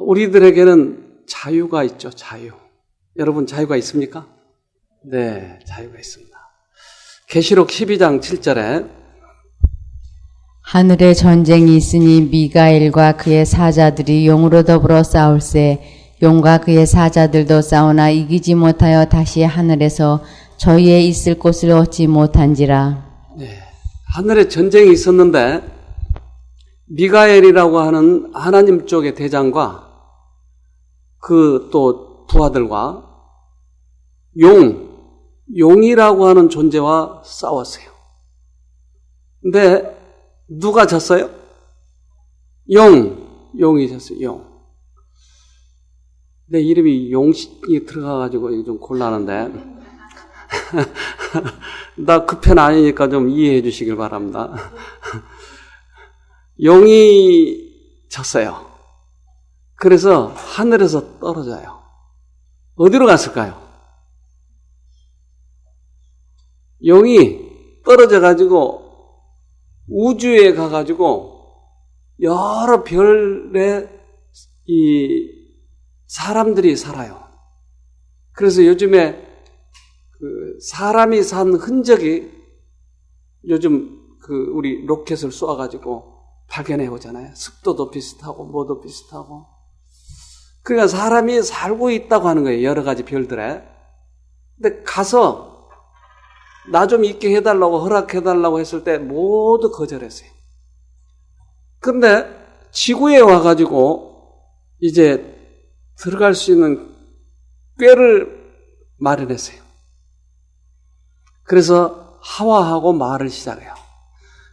우리들에게는 자유가 있죠, 자유. 여러분 자유가 있습니까? 네, 자유가 있습니다. 계시록 12장 7절에 하늘에 전쟁이 있으니 미가엘과 그의 사자들이 용으로 더불어 싸울세 용과 그의 사자들도 싸우나 이기지 못하여 다시 하늘에서 저희의 있을 곳을 얻지 못한지라. 네, 하늘에 전쟁이 있었는데 미가엘이라고 하는 하나님 쪽의 대장과 그 또 부하들과 용이라고 하는 존재와 싸웠어요. 근데 누가 졌어요? 용이 졌어요. 용. 내 이름이 용이 들어가가지고 좀 곤란한데 나 그 편 아니니까 좀 이해해 주시길 바랍니다. 용이 졌어요. 그래서 하늘에서 떨어져요. 어디로 갔을까요? 용이 떨어져가지고 우주에 가가지고 여러 별에 이 사람들이 살아요. 그래서 요즘에 그 사람이 산 흔적이 요즘 그 우리 로켓을 쏘아가지고 발견해 오잖아요. 습도도 비슷하고 뭐도 비슷하고. 그러니까 사람이 살고 있다고 하는 거예요. 여러 가지 별들에. 근데 가서 나 좀 있게 해달라고 허락해달라고 했을 때 모두 거절했어요. 그런데 지구에 와가지고 이제 들어갈 수 있는 꾀를 마련했어요. 그래서 하와하고 말을 시작해요.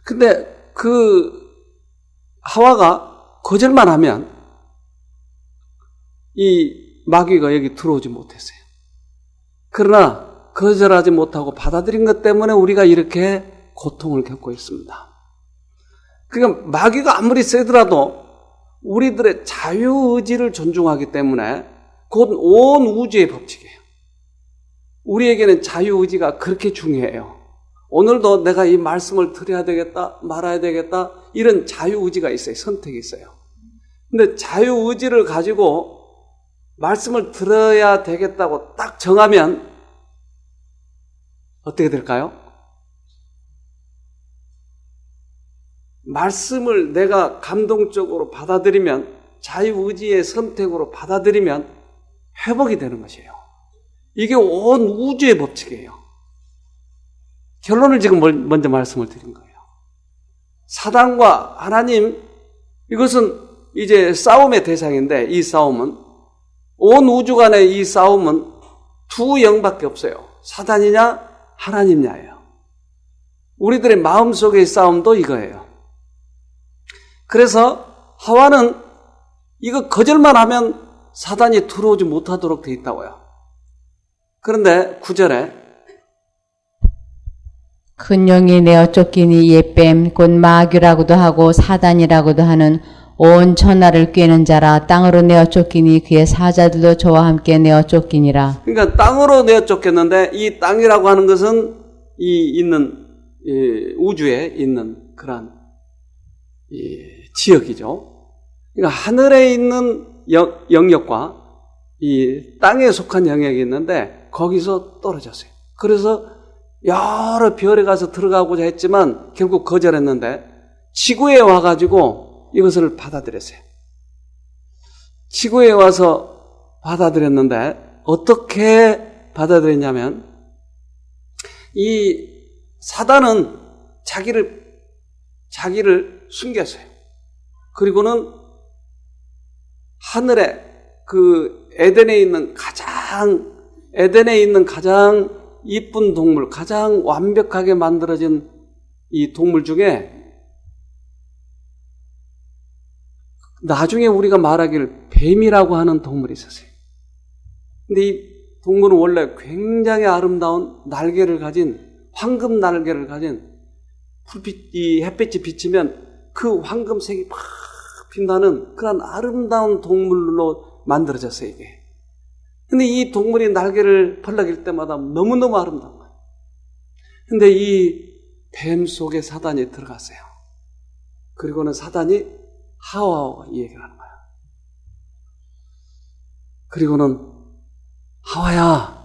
근데 그 하와가 거절만 하면 이 마귀가 여기 들어오지 못했어요. 그러나 거절하지 못하고 받아들인 것 때문에 우리가 이렇게 고통을 겪고 있습니다. 그러니까 마귀가 아무리 세더라도 우리들의 자유의지를 존중하기 때문에 곧 온 우주의 법칙이에요. 우리에게는 자유의지가 그렇게 중요해요. 오늘도 내가 이 말씀을 드려야 되겠다, 말아야 되겠다, 이런 자유의지가 있어요. 선택이 있어요. 근데 자유의지를 가지고 말씀을 들어야 되겠다고 딱 정하면 어떻게 될까요? 말씀을 내가 감동적으로 받아들이면, 자유의지의 선택으로 받아들이면 회복이 되는 것이에요. 이게 온 우주의 법칙이에요. 결론을 지금 먼저 말씀을 드린 거예요. 사단과 하나님, 이것은 이제 싸움의 대상인데, 이 싸움은 온 우주 간의 이 싸움은 두 영밖에 없어요. 사단이냐 하나님이냐예요. 우리들의 마음속의 싸움도 이거예요. 그래서 하와는 이거 거절만 하면 사단이 들어오지 못하도록 돼 있다고요. 그런데 9절에 큰 영이 내어 쫓기니 옛뱀 곧 마귀라고도 하고 사단이라고도 하는 온 천하를 꿰는 자라. 땅으로 내어 쫓기니 그의 사자들도 저와 함께 내어 쫓기니라. 그러니까 땅으로 내어 쫓겼는데 이 땅이라고 하는 것은 이 우주에 있는 그런 지역이죠. 그러니까 하늘에 있는 영역과 이 땅에 속한 영역이 있는데 거기서 떨어졌어요. 그래서 여러 별에 가서 들어가고자 했지만 결국 거절했는데 지구에 와가지고 이것을 받아들였어요. 지구에 와서 받아들였는데 어떻게 받아들였냐면 이 사단은 자기를 숨겼어요. 그리고는 하늘에 그 에덴에 있는 가장 이쁜 동물, 가장 완벽하게 만들어진 이 동물 중에 나중에 우리가 말하기를 뱀이라고 하는 동물이 있었어요. 근데 이 동물은 원래 굉장히 아름다운 날개를 가진, 황금 날개를 가진 이 햇빛이 비치면 그 황금색이 막 빛나는 그런 아름다운 동물로 만들어졌어요, 이게. 근데 이 동물이 날개를 펄럭일 때마다 너무너무 아름다운 거예요. 근데 이 뱀 속에 사단이 들어갔어요. 그리고는 사단이 하와와 이 얘기를 하는 거예요. 그리고는 하와야,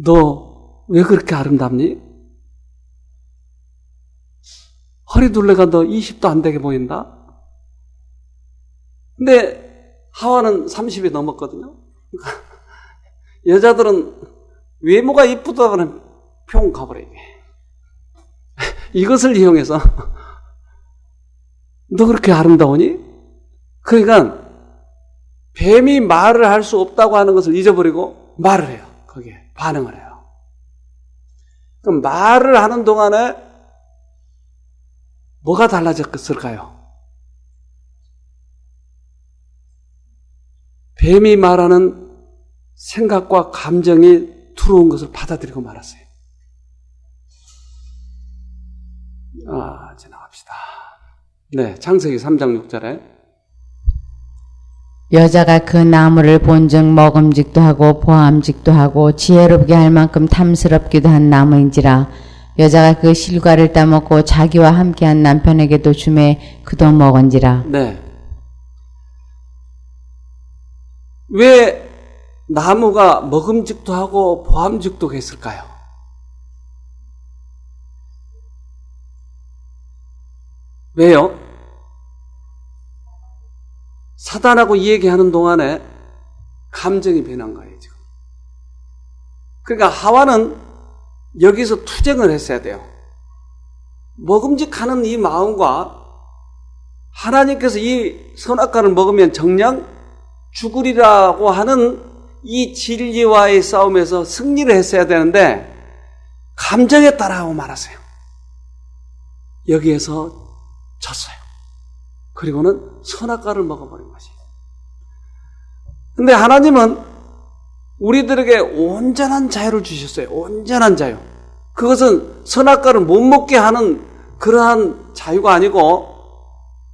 너 왜 그렇게 아름답니? 허리둘레가 너 20도 안 되게 보인다? 근데 하와는 30이 넘었거든요. 여자들은 외모가 이쁘다고 하면 평 가버려. 이것을 이용해서 너 그렇게 아름다우니? 그러니까 뱀이 말을 할 수 없다고 하는 것을 잊어버리고 말을 해요. 거기에 반응을 해요. 그럼 말을 하는 동안에 뭐가 달라졌을까요? 뱀이 말하는 생각과 감정이 들어온 것을 받아들이고 말았어요. 지나갑시다. 네, 창세기 3장 6절에 여자가 그 나무를 본즉 먹음직도 하고 보암직도 하고 지혜롭게 할 만큼 탐스럽기도 한 나무인지라. 여자가 그 실과를 따먹고 자기와 함께한 남편에게도 주매 그도 먹은지라. 네. 왜 나무가 먹음직도 하고 보암직도 했을까요? 왜요? 사단하고 이 얘기하는 동안에 감정이 변한 거예요, 지금. 그러니까 하와는 여기서 투쟁을 했어야 돼요. 먹음직하는 이 마음과 하나님께서 이 선악과를 먹으면 정녕 죽으리라고 하는 이 진리와의 싸움에서 승리를 했어야 되는데 감정에 따라하고 말았어요. 여기에서 졌어요. 그리고는 선악과를 먹어버린 것이. 근데 하나님은 우리들에게 온전한 자유를 주셨어요. 온전한 자유. 그것은 선악과를 못 먹게 하는 그러한 자유가 아니고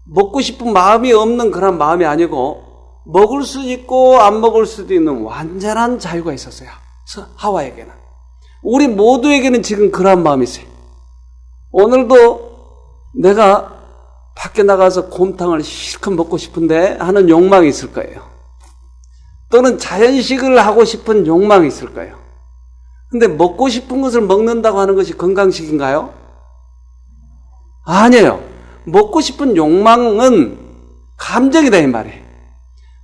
먹고 싶은 마음이 없는 그런 마음이 아니고 먹을 수 있고 안 먹을 수도 있는 완전한 자유가 있었어요. 하와에게는. 우리 모두에게는 지금 그러한 마음이 있어요. 오늘도 내가 밖에 나가서 곰탕을 실컷 먹고 싶은데 하는 욕망이 있을 거예요. 또는 자연식을 하고 싶은 욕망이 있을 거예요. 근데 먹고 싶은 것을 먹는다고 하는 것이 건강식인가요? 아니에요. 먹고 싶은 욕망은 감정이다 이 말이에요.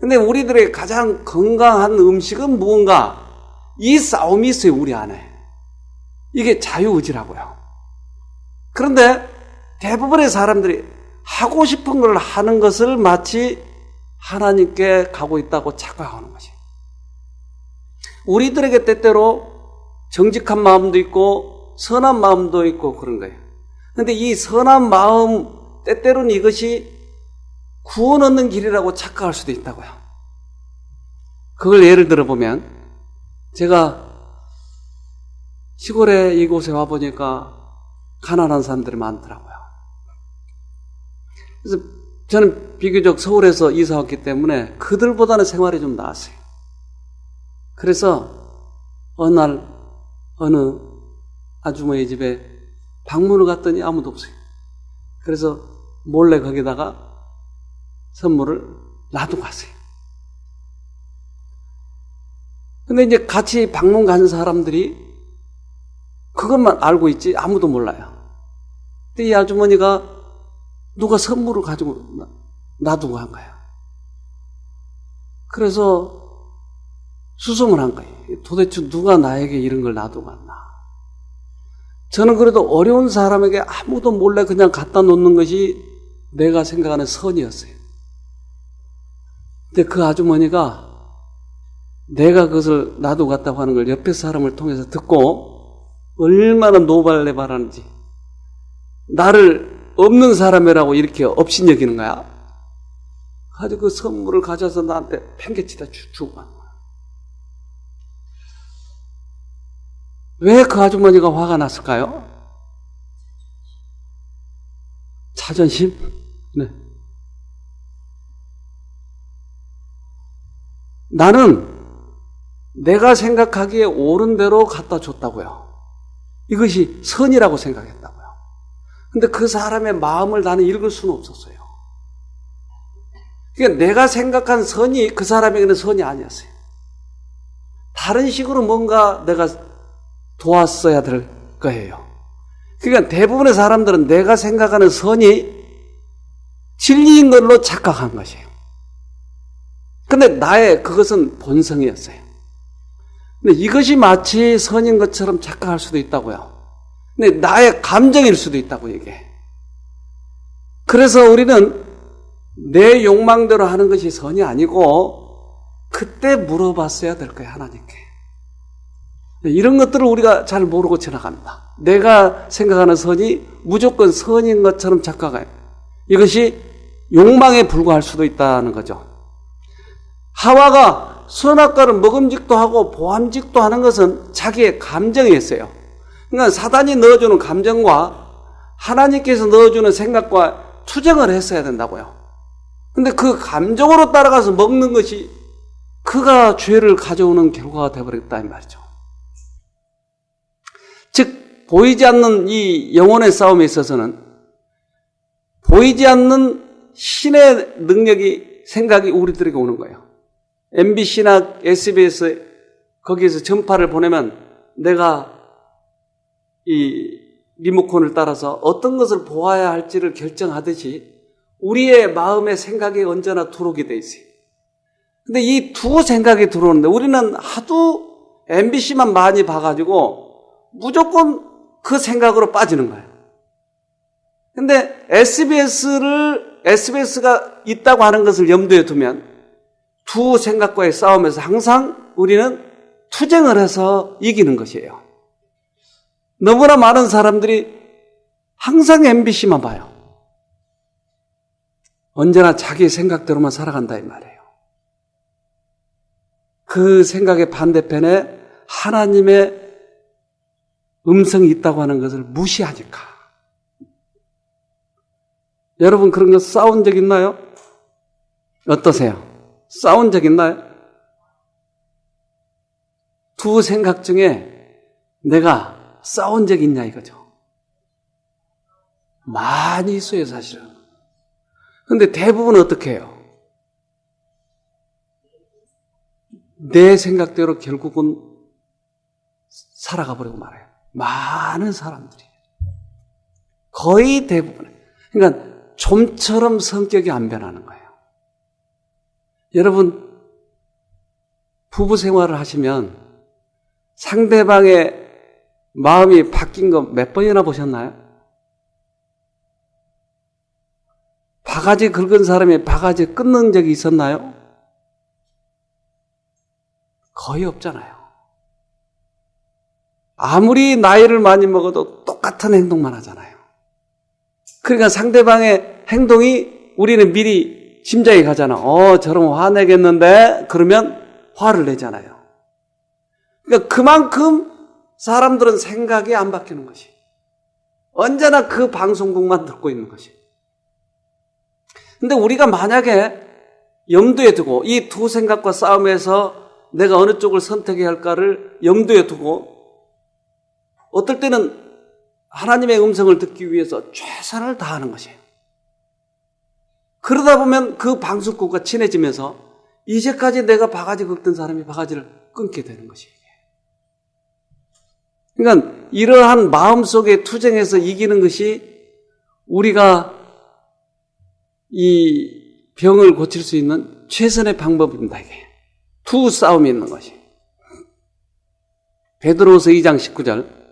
근데 우리들의 가장 건강한 음식은 무언가? 이 싸움이 있어요, 우리 안에. 이게 자유의지라고요. 그런데 대부분의 사람들이 하고 싶은 걸 하는 것을 마치 하나님께 가고 있다고 착각하는 것이. 우리들에게 때때로 정직한 마음도 있고 선한 마음도 있고 그런 거예요. 그런데 이 선한 마음 때때로는 이것이 구원 얻는 길이라고 착각할 수도 있다고요. 그걸 예를 들어보면 제가 시골에 이곳에 와보니까 가난한 사람들이 많더라고요. 그래서 저는 비교적 서울에서 이사 왔기 때문에 그들보다는 생활이 좀 나았어요. 그래서 어느 날 어느 아주머니 집에 방문을 갔더니 아무도 없어요. 그래서 몰래 거기다가 선물을 놔두고 갔어요. 근데 이제 같이 방문 간 사람들이 그것만 알고 있지 아무도 몰라요. 근데 이 아주머니가 누가 선물을 가지고 놔두고 간 거예요. 그래서 수송을 한 거예요. 도대체 누가 나에게 이런 걸 놔두고 갔나. 저는 그래도 어려운 사람에게 아무도 몰래 그냥 갖다 놓는 것이 내가 생각하는 선이었어요. 근데 그 아주머니가 내가 그것을 놔두고 갔다고 하는 걸 옆에 사람을 통해서 듣고 얼마나 노발대발하는지, 나를 없는 사람이라고 이렇게 업신여기는 거야. 가지고 그 선물을 가져서 나한테 팽개치다 주고 간 거야. 왜 그 아주머니가 화가 났을까요? 자존심? 네. 나는 내가 생각하기에 옳은 대로 갖다 줬다고요. 이것이 선이라고 생각했다고요. 근데 그 사람의 마음을 나는 읽을 수는 없었어요. 그러니까 내가 생각한 선이 그 사람에게는 선이 아니었어요. 다른 식으로 뭔가 내가 도왔어야 될 거예요. 그러니까 대부분의 사람들은 내가 생각하는 선이 진리인 걸로 착각한 것이에요. 근데 나의 그것은 본성이었어요. 근데 이것이 마치 선인 것처럼 착각할 수도 있다고요. 근데 나의 감정일 수도 있다고 얘기해. 그래서 우리는 내 욕망대로 하는 것이 선이 아니고 그때 물어봤어야 될 거예요, 하나님께. 이런 것들을 우리가 잘 모르고 지나갑니다. 내가 생각하는 선이 무조건 선인 것처럼 착각해요. 이것이 욕망에 불과할 수도 있다는 거죠. 하와가 선악과를 먹음직도 하고 보암직도 하는 것은 자기의 감정이었어요. 그러니까 사단이 넣어주는 감정과 하나님께서 넣어주는 생각과 투쟁을 했어야 된다고요. 근데 그 감정으로 따라가서 먹는 것이 그가 죄를 가져오는 결과가 되어버렸다 이 말이죠. 즉 보이지 않는 이 영혼의 싸움에 있어서는 보이지 않는 신의 능력이 생각이 우리들에게 오는 거예요. MBC나 SBS 거기에서 전파를 보내면 내가 이 리모컨을 따라서 어떤 것을 보아야 할지를 결정하듯이 우리의 마음의 생각이 언제나 들어오게 돼 있어요. 근데 이 두 생각이 들어오는데 우리는 하도 MBC만 많이 봐가지고 무조건 그 생각으로 빠지는 거예요. 근데 SBS가 있다고 하는 것을 염두에 두면 두 생각과의 싸움에서 항상 우리는 투쟁을 해서 이기는 것이에요. 너무나 많은 사람들이 항상 MBC만 봐요. 언제나 자기 생각대로만 살아간다 이 말이에요. 그 생각의 반대편에 하나님의 음성이 있다고 하는 것을 무시하니까. 여러분 그런 거 싸운 적 있나요? 어떠세요? 싸운 적 있나요? 두 생각 중에 내가 싸운 적 있냐 이거죠. 많이 있어요 사실은. 근데 대부분 어떻게 해요? 내 생각대로 결국은 살아가 버리고 말아요. 많은 사람들이. 거의 대부분. 그러니까 좀처럼 성격이 안 변하는 거예요. 여러분 부부 생활을 하시면 상대방의 마음이 바뀐 거 몇 번이나 보셨나요? 바가지 긁은 사람이 바가지 끊는 적이 있었나요? 거의 없잖아요. 아무리 나이를 많이 먹어도 똑같은 행동만 하잖아요. 그러니까 상대방의 행동이 우리는 미리 짐작이 가잖아. 저러면 화내겠는데? 그러면 화를 내잖아요. 그러니까 그만큼 사람들은 생각이 안 바뀌는 것이. 언제나 그 방송국만 듣고 있는 것이. 근데 우리가 만약에 염두에 두고 이 두 생각과 싸움에서 내가 어느 쪽을 선택해야 할까를 염두에 두고 어떨 때는 하나님의 음성을 듣기 위해서 최선을 다하는 것이에요. 그러다 보면 그 방송국과 친해지면서 이제까지 내가 바가지 긁던 사람이 바가지를 끊게 되는 것이에요. 그러니까 이러한 마음속의 투쟁에서 이기는 것이 우리가 이 병을 고칠 수 있는 최선의 방법입니다. 이게 두 싸움이 있는 것이. 베드로후서 2장 19절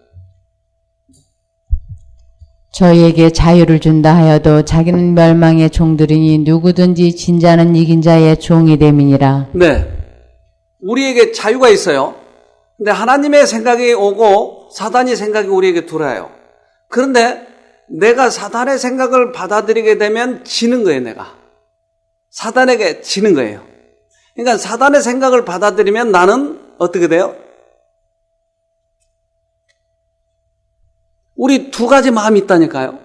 저희에게 자유를 준다 하여도 자기는 멸망의 종들이니 누구든지 진자는 이긴 자의 종이 됨이니라. 네, 우리에게 자유가 있어요. 근데 하나님의 생각이 오고 사단의 생각이 우리에게 들어와요. 그런데 내가 사단의 생각을 받아들이게 되면 지는 거예요. 내가 사단에게 지는 거예요. 그러니까 사단의 생각을 받아들이면 나는 어떻게 돼요? 우리 두 가지 마음이 있다니까요.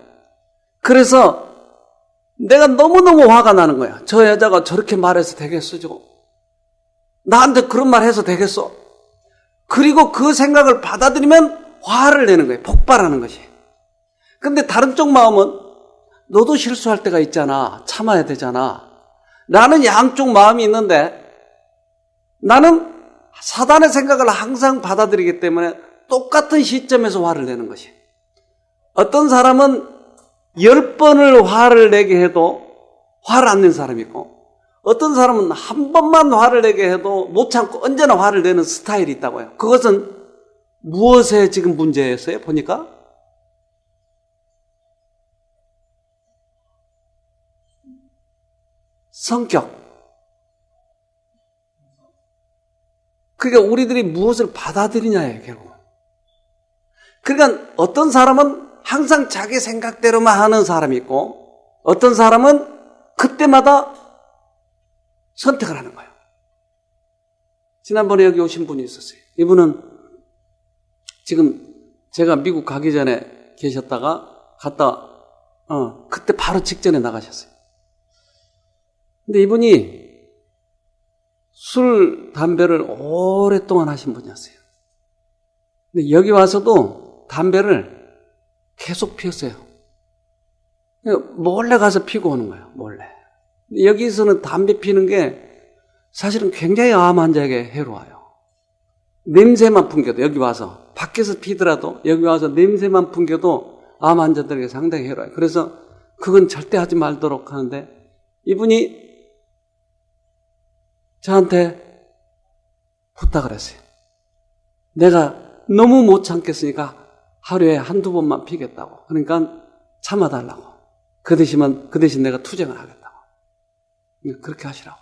그래서 내가 너무너무 화가 나는 거야. 저 여자가 저렇게 말해서 되겠어? 나한테 그런 말 해서 되겠어? 그리고 그 생각을 받아들이면 화를 내는 거예요. 폭발하는 것이. 근데 다른 쪽 마음은 너도 실수할 때가 있잖아. 참아야 되잖아. 나는 양쪽 마음이 있는데 나는 사단의 생각을 항상 받아들이기 때문에 똑같은 시점에서 화를 내는 것이. 어떤 사람은 10번을 화를 내게 해도 화를 안 내는 사람이 있고, 어떤 사람은 한 번만 화를 내게 해도 못 참고 언제나 화를 내는 스타일이 있다고요. 그것은 무엇에 지금 문제였어요? 보니까 성격. 그러니까 우리들이 무엇을 받아들이냐예요, 결국. 그러니까 어떤 사람은 항상 자기 생각대로만 하는 사람이 있고, 어떤 사람은 그때마다 선택을 하는 거예요. 지난번에 여기 오신 분이 있었어요. 이분은 지금 제가 미국 가기 전에 계셨다가 갔다, 그때 바로 직전에 나가셨어요. 근데 이분이 술, 담배를 오랫동안 하신 분이었어요. 근데 여기 와서도 담배를 계속 피웠어요. 몰래 가서 피고 오는 거예요, 몰래. 여기서는 담배 피는 게 사실은 굉장히 암 환자에게 해로워요. 냄새만 풍겨도, 여기 와서 밖에서 피더라도 여기 와서 냄새만 풍겨도 암 환자들에게 상당히 해로워요. 그래서 그건 절대 하지 말도록 하는데, 이분이 저한테 부탁을 했어요. 내가 너무 못 참겠으니까 하루에 한두 번만 피겠다고. 그러니까 참아달라고. 그 대신 내가 투쟁을 하겠다고. 그렇게 하시라고.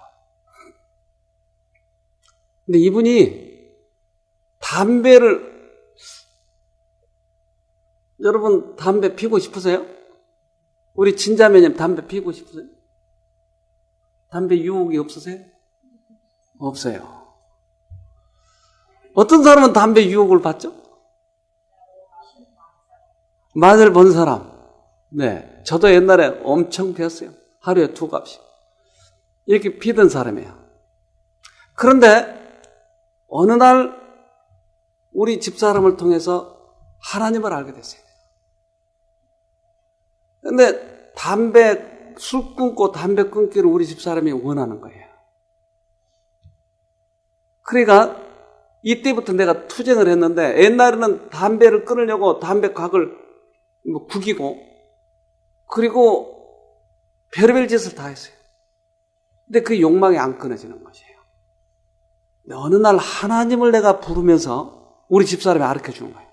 근데 이분이 담배를, 여러분 담배 피고 싶으세요? 우리 진자매님 담배 피고 싶으세요? 담배 유혹이 없으세요? 없어요. 어떤 사람은 담배 유혹을 받죠? 맛을 본 사람. 네, 저도 옛날에 엄청 피웠어요. 하루에 2갑씩. 이렇게 피던 사람이에요. 그런데 어느 날 우리 집사람을 통해서 하나님을 알게 됐어요. 그런데 술 끊고 담배 끊기를 우리 집사람이 원하는 거예요. 그러니까 이때부터 내가 투쟁을 했는데, 옛날에는 담배를 끊으려고 담배각을 구기고, 그리고 별의별 짓을 다 했어요. 근데 그 욕망이 안 끊어지는 것이에요. 근데 어느 날 하나님을 내가 부르면서 우리 집사람이 가르쳐 주는 거예요.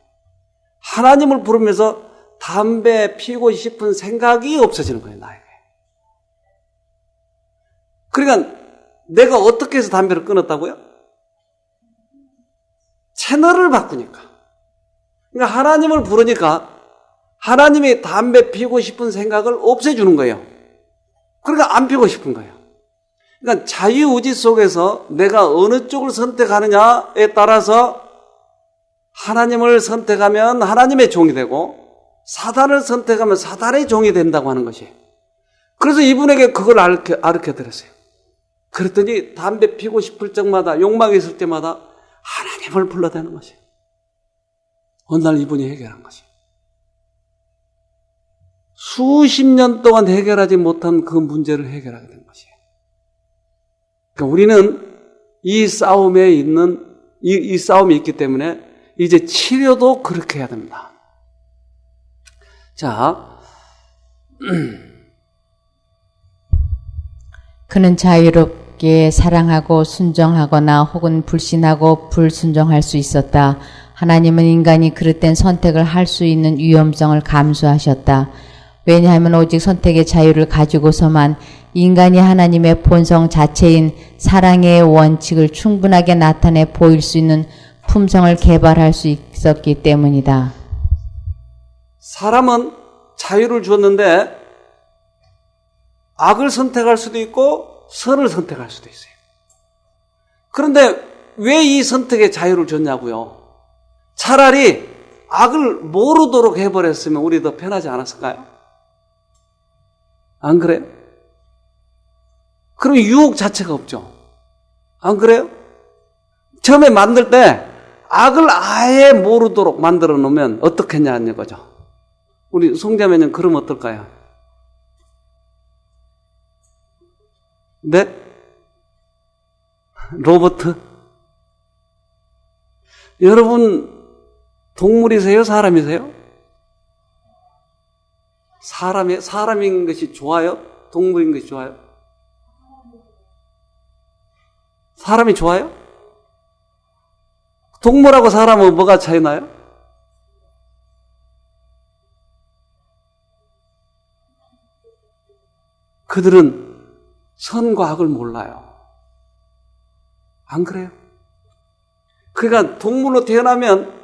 하나님을 부르면서 담배 피우고 싶은 생각이 없어지는 거예요, 나에게. 그러니까 내가 어떻게 해서 담배를 끊었다고요? 채널을 바꾸니까. 그러니까 하나님을 부르니까 하나님이 담배 피우고 싶은 생각을 없애주는 거예요. 그러니까 안 피우고 싶은 거예요. 그러니까 자유의지 속에서 내가 어느 쪽을 선택하느냐에 따라서 하나님을 선택하면 하나님의 종이 되고, 사단을 선택하면 사단의 종이 된다고 하는 것이에요. 그래서 이분에게 그걸 가르쳐 드렸어요. 그랬더니 담배 피우고 싶을 적마다, 욕망이 있을 때마다 하나님을 불러대는 것이에요. 어느 날 이분이 해결한 것이에요. 수십 년 동안 해결하지 못한 그 문제를 해결하게 된 것이에요. 그러니까 우리는 이 싸움에 있는, 이 싸움이 있기 때문에 이제 치료도 그렇게 해야 됩니다. 자, 그는 자유롭게 사랑하고 순종하거나 혹은 불신하고 불순종할 수 있었다. 하나님은 인간이 그릇된 선택을 할 수 있는 위험성을 감수하셨다. 왜냐하면 오직 선택의 자유를 가지고서만 인간이 하나님의 본성 자체인 사랑의 원칙을 충분하게 나타내 보일 수 있는 품성을 개발할 수 있었기 때문이다. 사람은 자유를 주었는데 악을 선택할 수도 있고 선을 선택할 수도 있어요. 그런데 왜 이 선택의 자유를 줬냐고요? 차라리 악을 모르도록 해버렸으면 우리 더 편하지 않았을까요? 안 그래요? 그럼 유혹 자체가 없죠. 안 그래요? 처음에 만들 때 악을 아예 모르도록 만들어 놓으면 어떻겠냐는 거죠. 우리 송자매는 그럼 어떨까요? 네? 로봇? 여러분, 동물이세요? 사람이세요? 사람인 것이 좋아요? 동물인 것이 좋아요? 사람이 좋아요? 동물하고 사람은 뭐가 차이 나요? 그들은 선과 악을 몰라요. 안 그래요? 그러니까 동물로 태어나면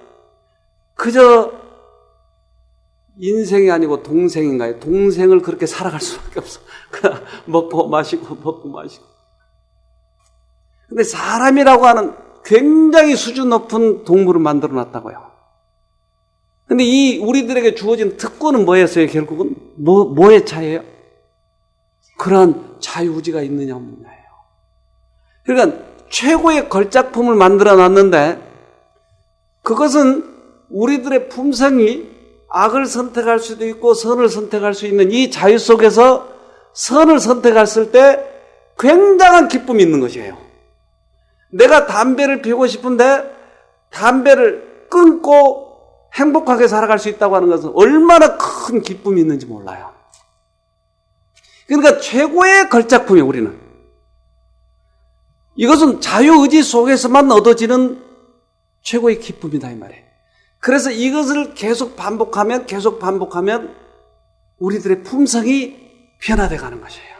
그저 인생이 아니고 동생인가요? 동생을 그렇게 살아갈 수밖에 없어. 그냥 먹고 마시고 먹고 마시고. 근데 사람이라고 하는 굉장히 수준 높은 동물을 만들어 놨다고요. 근데 이 우리들에게 주어진 특권은 뭐였어요? 결국은 뭐의 차이예요? 그러한 자유의지가 있느냐 없느냐예요. 그러니까 최고의 걸작품을 만들어 놨는데 그것은 우리들의 품성이 악을 선택할 수도 있고 선을 선택할 수 있는 이 자유 속에서 선을 선택했을 때 굉장한 기쁨이 있는 것이에요. 내가 담배를 피우고 싶은데 담배를 끊고 행복하게 살아갈 수 있다고 하는 것은 얼마나 큰 기쁨이 있는지 몰라요. 그러니까 최고의 걸작품이에요, 우리는. 이것은 자유의지 속에서만 얻어지는 최고의 기쁨이다, 이 말이에요. 그래서 이것을 계속 반복하면 우리들의 품성이 변화되어 가는 것이에요.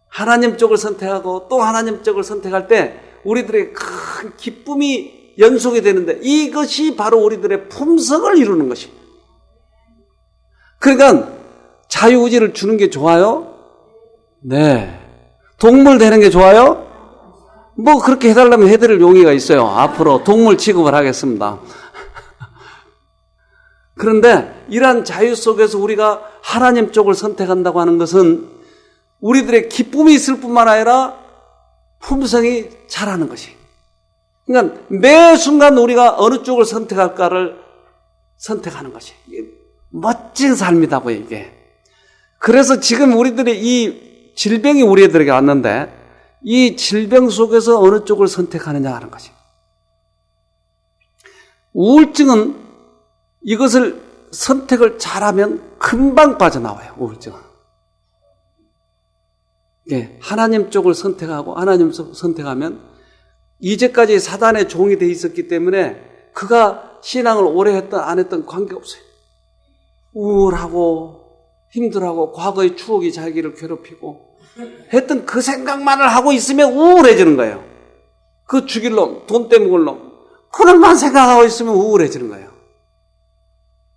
하나님 쪽을 선택하고 또 하나님 쪽을 선택할 때 우리들의 큰 기쁨이 연속이 되는데 이것이 바로 우리들의 품성을 이루는 것입니다. 그러니까 자유의지를 주는 게 좋아요? 네. 동물 되는 게 좋아요? 뭐 그렇게 해달라면 해드릴 용의가 있어요. 앞으로 동물 취급을 하겠습니다. 그런데 이러한 자유 속에서 우리가 하나님 쪽을 선택한다고 하는 것은 우리들의 기쁨이 있을 뿐만 아니라 품성이 자라는 것이. 그러니까 매 순간 우리가 어느 쪽을 선택할까를 선택하는 것이. 멋진 삶이다고요, 이게. 그래서 지금 우리들의 이 질병이 우리들에게 왔는데 이 질병 속에서 어느 쪽을 선택하느냐 하는 것이. 우울증은 이것을 선택을 잘하면 빠져나와요, 우울증은. 예, 하나님 쪽을 선택하고 하나님 선택하면 이제까지 사단의 종이 돼 있었기 때문에 그가 신앙을 오래 했던 안 했던 관계없어요. 우울하고 힘들어하고 과거의 추억이 자기를 괴롭히고 했던 그 생각만을 하고 있으면 우울해지는 거예요. 그 죽일 놈, 돈 떼먹을 놈, 그놈만 생각하고 있으면 우울해지는 거예요.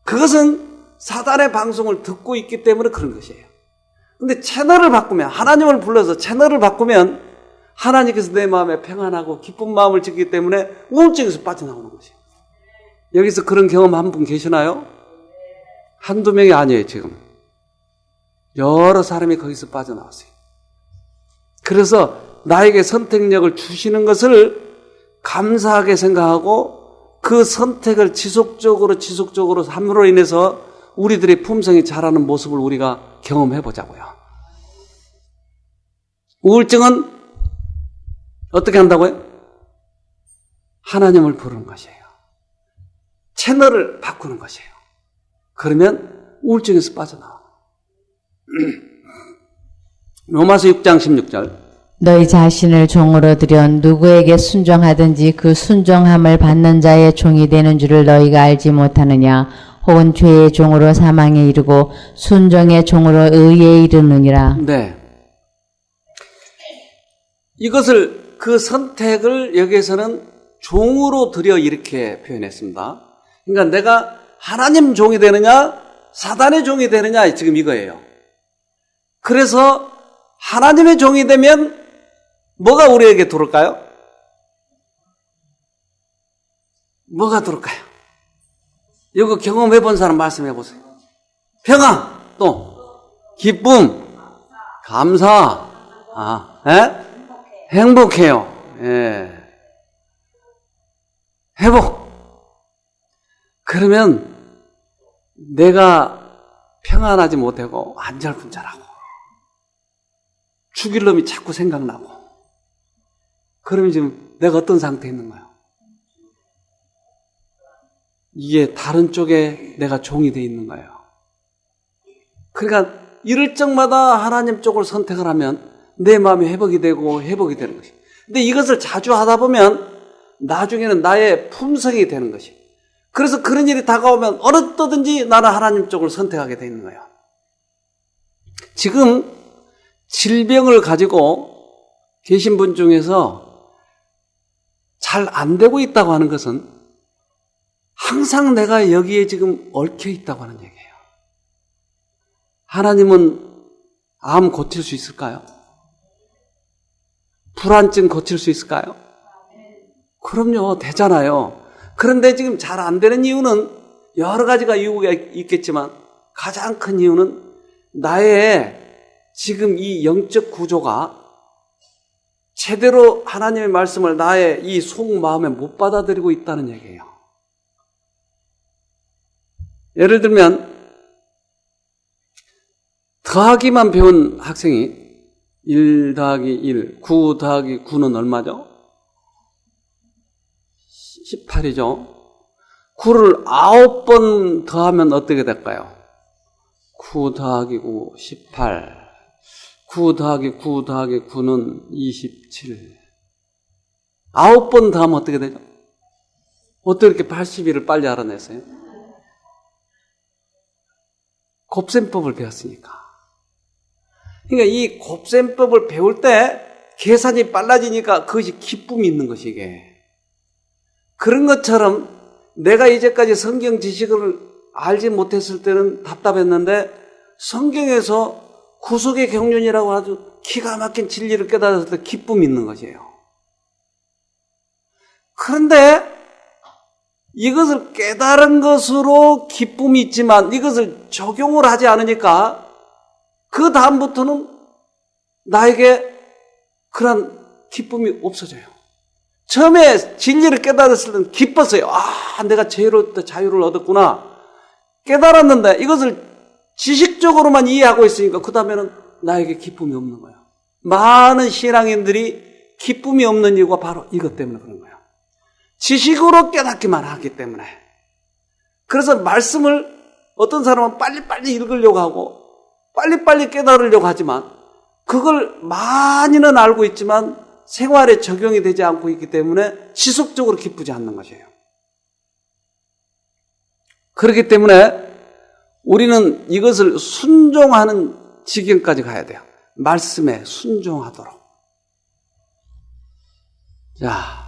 그것은 사단의 방송을 듣고 있기 때문에 그런 것이에요. 근데 채널을 바꾸면, 하나님을 불러서 채널을 바꾸면 하나님께서 내 마음에 평안하고 기쁜 마음을 주기 때문에 우울증에서 빠져나오는 것이에요. 여기서 그런 경험 한 분 계시나요? 한두 명이 아니에요, 지금. 여러 사람이 거기서 빠져나왔어요. 그래서 나에게 선택력을 주시는 것을 감사하게 생각하고 그 선택을 지속적으로 함으로 인해서 우리들의 품성이 자라는 모습을 우리가 경험해 보자고요. 우울증은 어떻게 한다고요? 하나님을 부르는 것이에요. 채널을 바꾸는 것이에요. 그러면 우울증에서 빠져나와. 로마서 6장 16절. 너희 자신을 종으로 들여 누구에게 순종하든지 그 순종함을 받는 자의 종이 되는 줄을 너희가 알지 못하느냐. 혹은 죄의 종으로 사망에 이르고 순종의 종으로 의에 이르느니라. 네. 이것을 그 선택을 여기에서는 종으로 들여 이렇게 표현했습니다. 그러니까 내가 하나님 종이 되느냐 사단의 종이 되느냐 지금 이거예요. 그래서 하나님의 종이 되면 뭐가 우리에게 들어올까요? 뭐가 들어올까요? 이거 경험해 본 사람 말씀해 보세요. 평안, 또 기쁨, 감사, 행복해요. 예. 회복. 그러면 내가 평안하지 못하고 안절분절하고 죽일 놈이 자꾸 생각나고. 그러면 지금 내가 어떤 상태에 있는 거예요? 이게 다른 쪽에 내가 종이 돼 있는 거예요. 그러니까 이럴 적마다 하나님 쪽을 선택을 하면 내 마음이 회복이 되고 회복이 되는 것이. 근데 이것을 자주 하다 보면 나중에는 나의 품성이 되는 것이. 그래서 그런 일이 다가오면 어느 때든지 나는 하나님 쪽을 선택하게 돼 있는 거예요. 지금 질병을 가지고 계신 분 중에서 잘 안 되고 있다고 하는 것은 항상 내가 여기에 지금 얽혀 있다고 하는 얘기예요. 하나님은 암 고칠 수 있을까요? 불안증 고칠 수 있을까요? 그럼요, 되잖아요. 그런데 지금 잘 안 되는 이유는 여러 가지가 이유가 있겠지만 가장 큰 이유는 나의 지금 이 영적 구조가 제대로 하나님의 말씀을 나의 이 속마음에 못 받아들이고 있다는 얘기예요. 예를 들면 더하기만 배운 학생이 1 더하기 1, 9 더하기 9는 얼마죠? 18이죠. 9를 9번 더하면 어떻게 될까요? 9 더하기 9, 18. 9 더하기 9 더하기 9는 27. 9번 더하면 어떻게 되죠? 어떻게 이렇게 81을 빨리 알아냈어요? 곱셈법을 배웠으니까. 그러니까 이 곱셈법을 배울 때 계산이 빨라지니까 그것이 기쁨이 있는 것이 이게. 그런 것처럼 내가 이제까지 성경 지식을 알지 못했을 때는 답답했는데 성경에서 구속의 경륜이라고 아주 기가 막힌 진리를 깨달았을 때 기쁨이 있는 것이에요. 그런데 이것을 깨달은 것으로 기쁨이 있지만 이것을 적용을 하지 않으니까 그 다음부터는 나에게 그런 기쁨이 없어져요. 처음에 진리를 깨달았을 때는 기뻤어요. 아, 내가 죄로부터 자유를 얻었구나. 깨달았는데 이것을 지식적으로만 이해하고 있으니까 그 다음에는 나에게 기쁨이 없는 거예요. 많은 신앙인들이 기쁨이 없는 이유가 바로 이것 때문에 그런 거예요. 지식으로 깨닫기만 하기 때문에. 그래서 말씀을 어떤 사람은 빨리빨리 읽으려고 하고 빨리빨리 깨달으려고 하지만 그걸 많이는 알고 있지만 생활에 적용이 되지 않고 있기 때문에 지속적으로 기쁘지 않는 것이에요. 그렇기 때문에 우리는 이것을 순종하는 지경까지 가야 돼요. 말씀에 순종하도록. 자,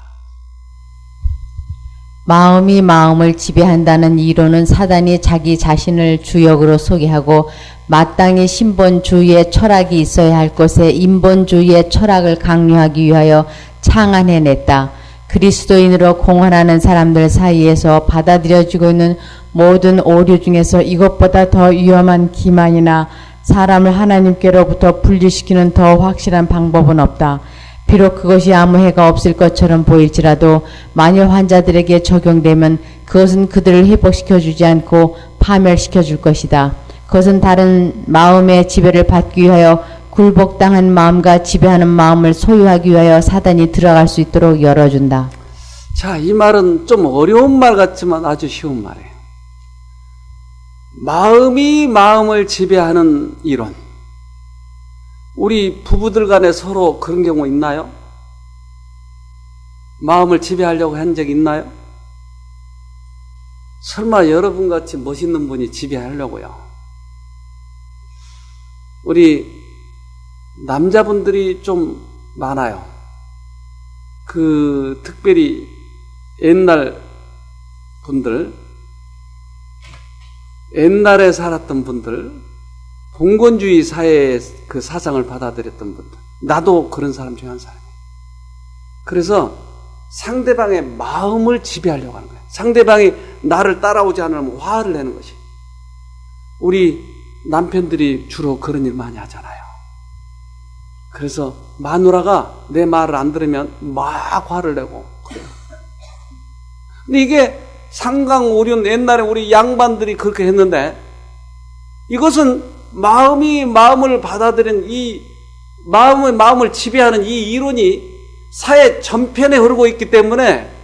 마음이 마음을 지배한다는 이론은 사단이 자기 자신을 주역으로 소개하고 마땅히 신본주의의 철학이 있어야 할 곳에 인본주의의 철학을 강요하기 위하여 창안해냈다. 그리스도인으로 공헌하는 사람들 사이에서 받아들여지고 있는 모든 오류 중에서 이것보다 더 위험한 기만이나 사람을 하나님께로부터 분리시키는 더 확실한 방법은 없다. 비록 그것이 아무 해가 없을 것처럼 보일지라도 만일 환자들에게 적용되면 그것은 그들을 회복시켜주지 않고 파멸시켜줄 것이다. 그것은 다른 마음의 지배를 받기 위하여 굴복당한 마음과 지배하는 마음을 소유하기 위하여 사단이 들어갈 수 있도록 열어준다. 자, 이 말은 좀 어려운 말 같지만 아주 쉬운 말이에요. 마음이 마음을 지배하는 이론. 우리 부부들 간에 서로 그런 경우 있나요? 마음을 지배하려고 한 적 있나요? 설마 여러분같이 멋있는 분이 지배하려고요? 우리 남자분들이 좀 많아요. 특별히 옛날 분들, 옛날에 살았던 분들, 봉건주의 사회의 그 사상을 받아들였던 분들. 나도 그런 사람 중에 한 사람이에요. 그래서 상대방의 마음을 지배하려고 하는 거예요. 상대방이 나를 따라오지 않으면 화를 내는 것이. 우리 남편들이 주로 그런 일 많이 하잖아요. 그래서 마누라가 내 말을 안 들으면 막 화를 내고 그래요. 근데 이게 상강오륜, 옛날에 우리 양반들이 그렇게 했는데 이것은 마음이 마음을 받아들인 이 마음을 지배하는 이 이론이 사회 전편에 흐르고 있기 때문에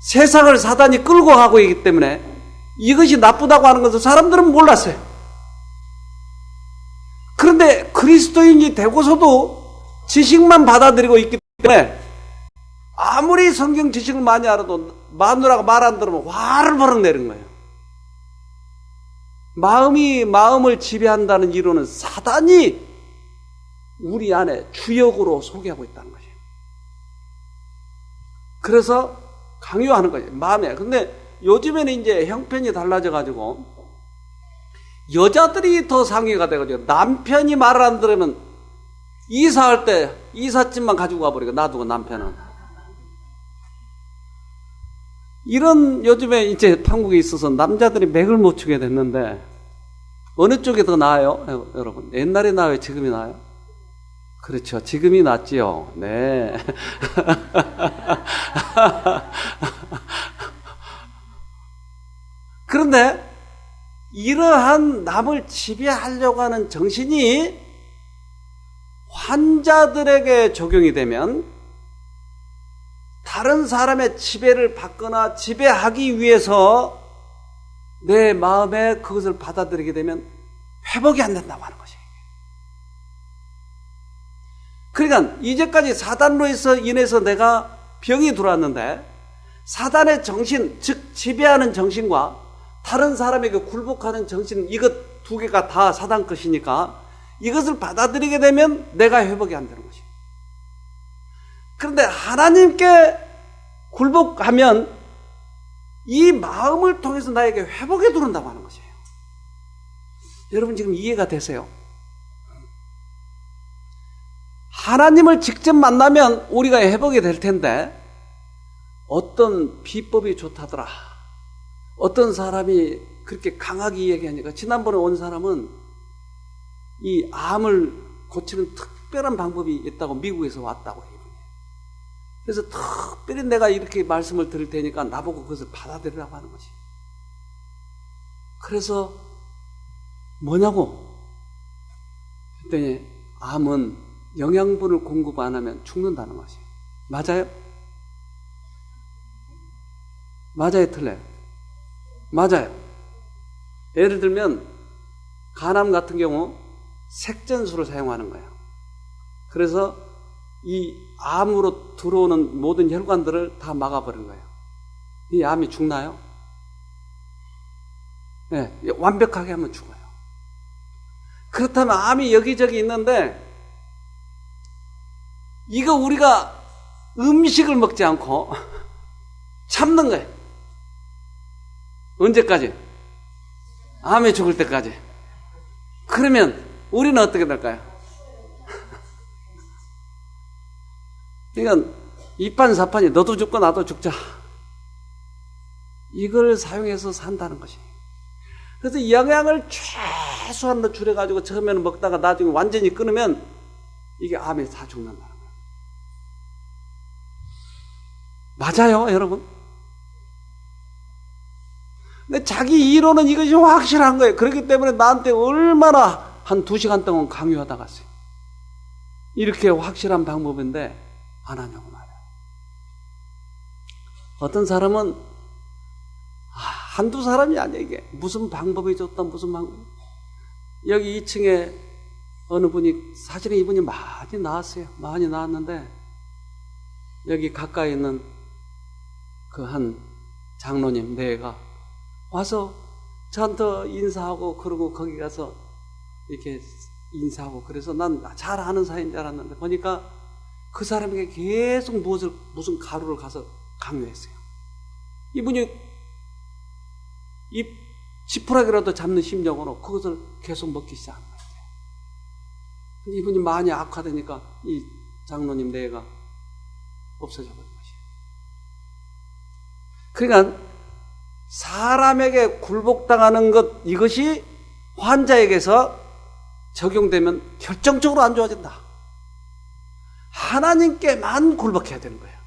세상을 사단이 끌고 가고 있기 때문에 이것이 나쁘다고 하는 것을 사람들은 몰랐어요. 그런데 그리스도인이 되고서도 지식만 받아들이고 있기 때문에 아무리 성경 지식을 많이 알아도 마누라가 말 안 들으면 화를 버럭 내는 거예요. 마음을 지배한다는 이론은 사단이 우리 안에 주역으로 소개하고 있다는 거예요. 그래서 강요하는 거예요. 마음에. 근데 요즘에는 이제 형편이 달라져가지고 여자들이 더 상위가 돼가지고 남편이 말을 안 들으면 이사할 때 이삿짐만 가지고 가버리고 놔두고 남편은. 이런 요즘에 이제 판국에 있어서 남자들이 맥을 못 추게 됐는데 어느 쪽이 더 나아요? 여러분 옛날에 나아요? 지금이 나아요? 그렇죠. 지금이 낫지요. 네. 그런데 이러한 남을 지배하려고 하는 정신이 환자들에게 적용이 되면 다른 사람의 지배를 받거나 지배하기 위해서 내 마음에 그것을 받아들이게 되면 회복이 안 된다고 하는 것이에요. 그러니까 이제까지 사단으로 인해서 내가 병이 들어왔는데 사단의 정신, 즉 지배하는 정신과 다른 사람에게 굴복하는 정신, 이것 두 개가 다 사단 것이니까 이것을 받아들이게 되면 내가 회복이 안 되는 것이에요. 그런데 하나님께 굴복하면 이 마음을 통해서 나에게 회복이 들어온다고 하는 것이에요. 여러분 지금 이해가 되세요? 하나님을 직접 만나면 우리가 회복이 될 텐데 어떤 비법이 좋다더라. 어떤 사람이 그렇게 강하게 얘기하니까 지난번에 온 사람은 이 암을 고치는 특별한 방법이 있다고 미국에서 왔다고 해요. 그래서 특별히 내가 이렇게 말씀을 드릴 테니까 나보고 그것을 받아들이라고 하는 것이. 그래서 뭐냐고 했더니 암은 영양분을 공급 안 하면 죽는다는 것이에요. 맞아요? 맞아요? 틀려요? 맞아요. 예를 들면 간암 같은 경우 색전수를 사용하는 거예요. 그래서 이 암으로 들어오는 모든 혈관들을 다 막아버린 거예요. 이 암이 죽나요? 네, 완벽하게 하면 죽어요. 그렇다면 암이 여기저기 있는데 이거 우리가 음식을 먹지 않고 참는 거예요. 언제까지? 암이 죽을 때까지. 그러면 우리는 어떻게 될까요? 그러니까 이판사판이 너도 죽고 나도 죽자. 이걸 사용해서 산다는 것이에요. 그래서 영양을 최소한으로 줄여가지고 처음에는 먹다가 나중에 완전히 끊으면 이게 암에 다 죽는다는 거예요. 맞아요, 여러분? 근데 자기 이론은 이것이 확실한 거예요. 그렇기 때문에 나한테 얼마나 한 2시간 동안 강요하다 갔어요. 이렇게 확실한 방법인데 안 하냐고 말이야. 어떤 사람은 한두 사람이 아니야 이게. 무슨 방법이 좋다 무슨 방법. 여기 2층에 어느 분이 사실은 이분이 많이 나왔어요. 많이 나왔는데 여기 가까이 있는 그 한 장로님 네가 와서 저한테 인사하고 그러고 거기 가서 이렇게 인사하고 그래서 난 잘 아는 사이인 줄 알았는데 보니까 그 사람에게 계속 무슨 가루를 가서 강요했어요. 이분이 이 지푸라기라도 잡는 심정으로 그것을 계속 먹기 시작한 거예요. 이분이 많이 악화되니까 이 장로님 내가 없어져 버린 것이에요. 그러니까 사람에게 굴복당하는 것 이것이 환자에게서 적용되면 결정적으로 안 좋아진다. 하나님께만 굴복해야 되는 거예요.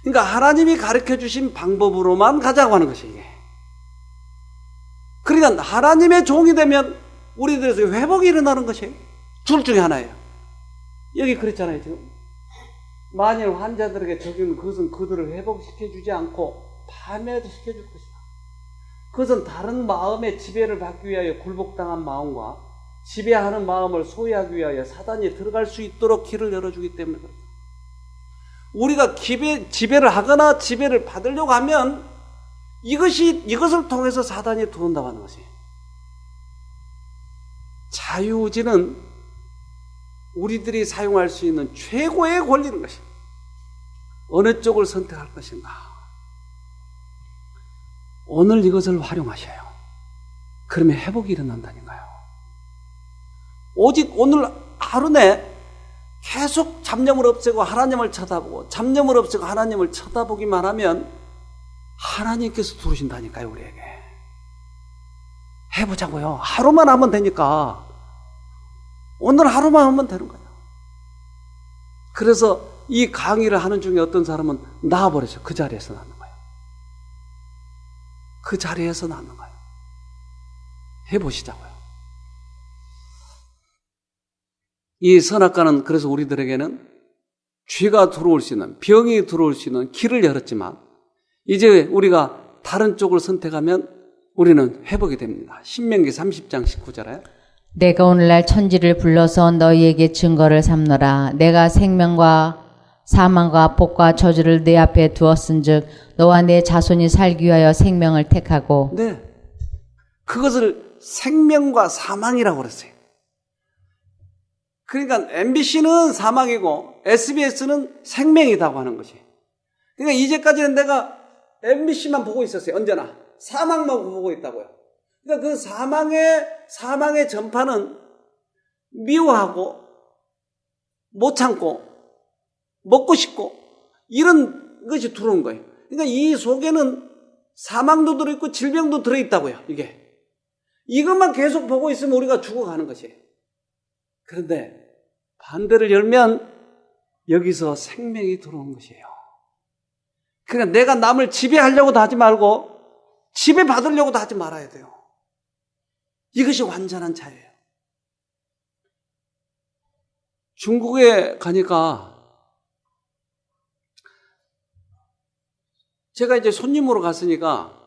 그러니까 하나님이 가르쳐 주신 방법으로만 가자고 하는 것이 이게. 그러니까 하나님의 종이 되면 우리들에서 회복이 일어나는 것이에요. 둘 중에 하나예요. 여기 그랬잖아요, 지금. 만일 환자들에게 적용은 그것은 그들을 회복시켜주지 않고 파멸도 시켜줄 것이다. 그것은 다른 마음의 지배를 받기 위하여 굴복당한 마음과 지배하는 마음을 소유하기 위하여 사단이 들어갈 수 있도록 길을 열어주기 때문에 그렇다. 우리가 지배를 하거나 지배를 받으려고 하면 이것을 통해서 사단이 들어온다고 하는 것이에요. 자유의지는 우리들이 사용할 수 있는 최고의 권리인 것입니다. 어느 쪽을 선택할 것인가. 오늘 이것을 활용하셔요. 그러면 회복이 일어난다니까요. 오직 오늘 하루 내 계속 잡념을 없애고 하나님을 쳐다보고 잡념을 없애고 하나님을 쳐다보기만 하면 하나님께서 들어오신다니까요. 우리에게. 해보자고요. 하루만 하면 되니까. 오늘 하루만 하면 되는 거예요. 그래서 이 강의를 하는 중에 어떤 사람은 나와버렸어요. 그 자리에서 낳는 거예요. 그 자리에서 낳는 거예요. 해보시자고요. 이 선악과는 그래서 우리들에게는 죄가 들어올 수 있는, 병이 들어올 수 있는 길을 열었지만 이제 우리가 다른 쪽을 선택하면 우리는 회복이 됩니다. 신명기 30장 19절에 내가 오늘날 천지를 불러서 너희에게 증거를 삼노라. 내가 생명과 사망과 복과 저주를 내 앞에 두었은즉 너와 내 자손이 살기 위하여 생명을 택하고. 네, 그것을 생명과 사망이라고 그랬어요. 그러니까 MBC는 사망이고 SBS는 생명이라고 하는 것이. 그러니까 이제까지는 내가 MBC만 보고 있었어요. 언제나 사망만 보고 있다고요. 그러니까 그 사망의 전파는 미워하고 못 참고 먹고 싶고 이런 것이 들어온 거예요. 그러니까 이 속에는 사망도 들어있고 질병도 들어있다고요. 이것만 계속 보고 있으면 우리가 죽어가는 것이에요. 그런데 반대를 열면 여기서 생명이 들어온 것이에요. 그러니까 내가 남을 지배하려고도 하지 말고 지배받으려고도 하지 말아야 돼요. 이것이 완전한 자유예요. 중국에 가니까 제가 이제 손님으로 갔으니까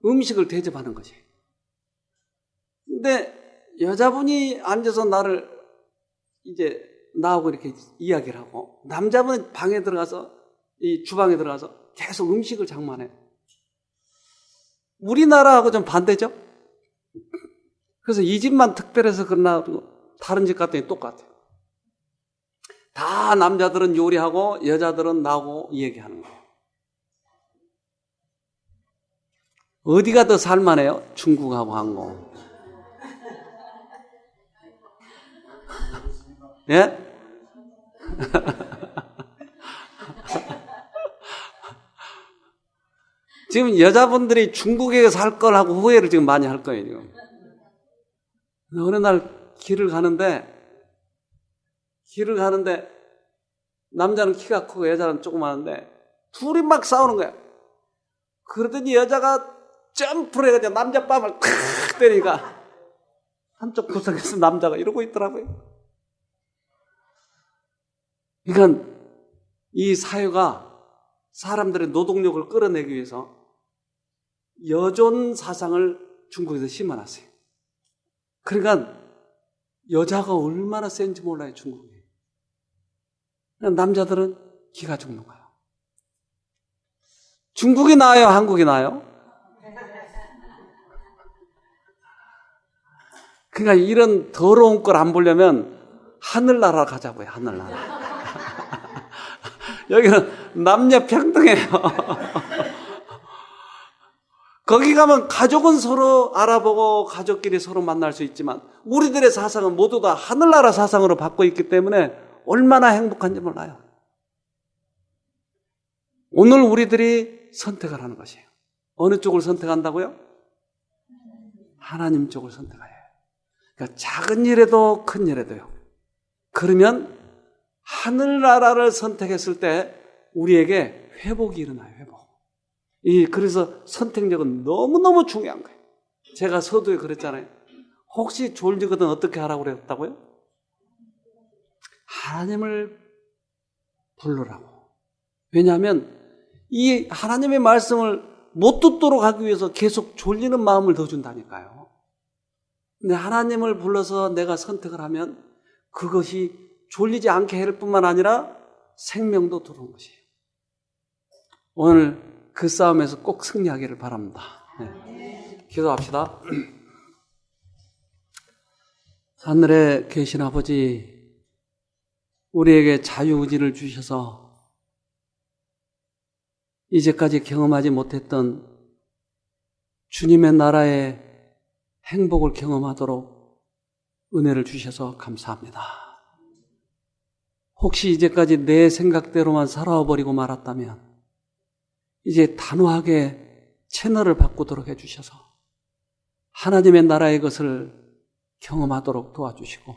음식을 대접하는 거지. 근데 여자분이 앉아서 나를 이제 나하고 이렇게 이야기를 하고 남자분은 방에 들어가서 이 주방에 들어가서 계속 음식을 장만해요. 우리나라하고 좀 반대죠? 그래서 이 집만 특별해서 그러나 다른 집 갔더니 똑같아요. 다 남자들은 요리하고 여자들은 나하고 얘기하는 거예요. 어디가 더 살만해요? 중국하고 한국. 예? 지금 여자분들이 중국에 살 걸 하고 후회를 지금 많이 할 거예요, 지금. 어느 날 길을 가는데 남자는 키가 크고 여자는 조그마한데 둘이 막 싸우는 거야. 그러더니 여자가 점프를 해가지고 남자 뺨을 탁 때리니까 한쪽 구석에서 남자가 이러고 있더라고요. 그러니까 이 사회가 사람들의 노동력을 끌어내기 위해서 여존 사상을 중국에서 심어놨어요. 그러니까 여자가 얼마나 센지 몰라요, 중국에. 남자들은 기가 죽는 거예요. 중국이 나아요, 한국이 나아요? 그러니까 이런 더러운 걸 안 보려면 하늘나라 가자고요, 하늘나라. 여기는 남녀 평등해요. 거기 가면 가족은 서로 알아보고 가족끼리 서로 만날 수 있지만 우리들의 사상은 모두 다 하늘나라 사상으로 받고 있기 때문에 얼마나 행복한지 몰라요. 오늘 우리들이 선택을 하는 것이에요. 어느 쪽을 선택한다고요? 하나님 쪽을 선택해야 해요. 그러니까 작은 일에도 큰 일에도요. 그러면 하늘나라를 선택했을 때 우리에게 회복이 일어나요, 회복. 그래서 선택력은 너무너무 중요한 거예요. 제가 서두에 그랬잖아요. 혹시 졸리거든 어떻게 하라고 그랬다고요? 하나님을 부르라고. 왜냐하면 이 하나님의 말씀을 못 듣도록 하기 위해서 계속 졸리는 마음을 더 준다니까요. 근데 하나님을 불러서 내가 선택을 하면 그것이 졸리지 않게 할 뿐만 아니라 생명도 들어오는 것이에요. 오늘 그 싸움에서 꼭 승리하기를 바랍니다. 네. 기도합시다. 하늘에 계신 아버지, 우리에게 자유의지를 주셔서 이제까지 경험하지 못했던 주님의 나라의 행복을 경험하도록 은혜를 주셔서 감사합니다. 혹시 이제까지 내 생각대로만 살아버리고 말았다면 이제 단호하게 채널을 바꾸도록 해주셔서 하나님의 나라의 것을 경험하도록 도와주시고,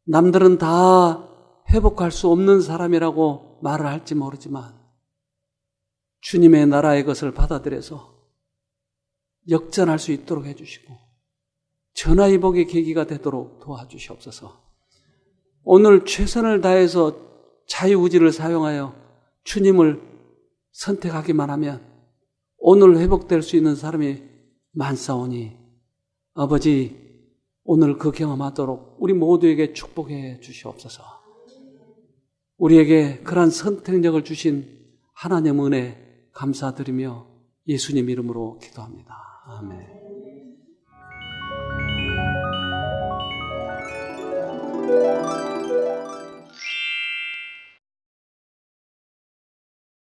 남들은 다 회복할 수 없는 사람이라고 말을 할지 모르지만 주님의 나라의 것을 받아들여서 역전할 수 있도록 해주시고 전화위복의 계기가 되도록 도와주시옵소서. 오늘 최선을 다해서 자유의지를 사용하여 주님을 선택하기만 하면 오늘 회복될 수 있는 사람이 많사오니 아버지, 오늘 그 경험하도록 우리 모두에게 축복해 주시옵소서. 우리에게 그러한 선택력을 주신 하나님 은혜 감사드리며 예수님 이름으로 기도합니다. 아멘.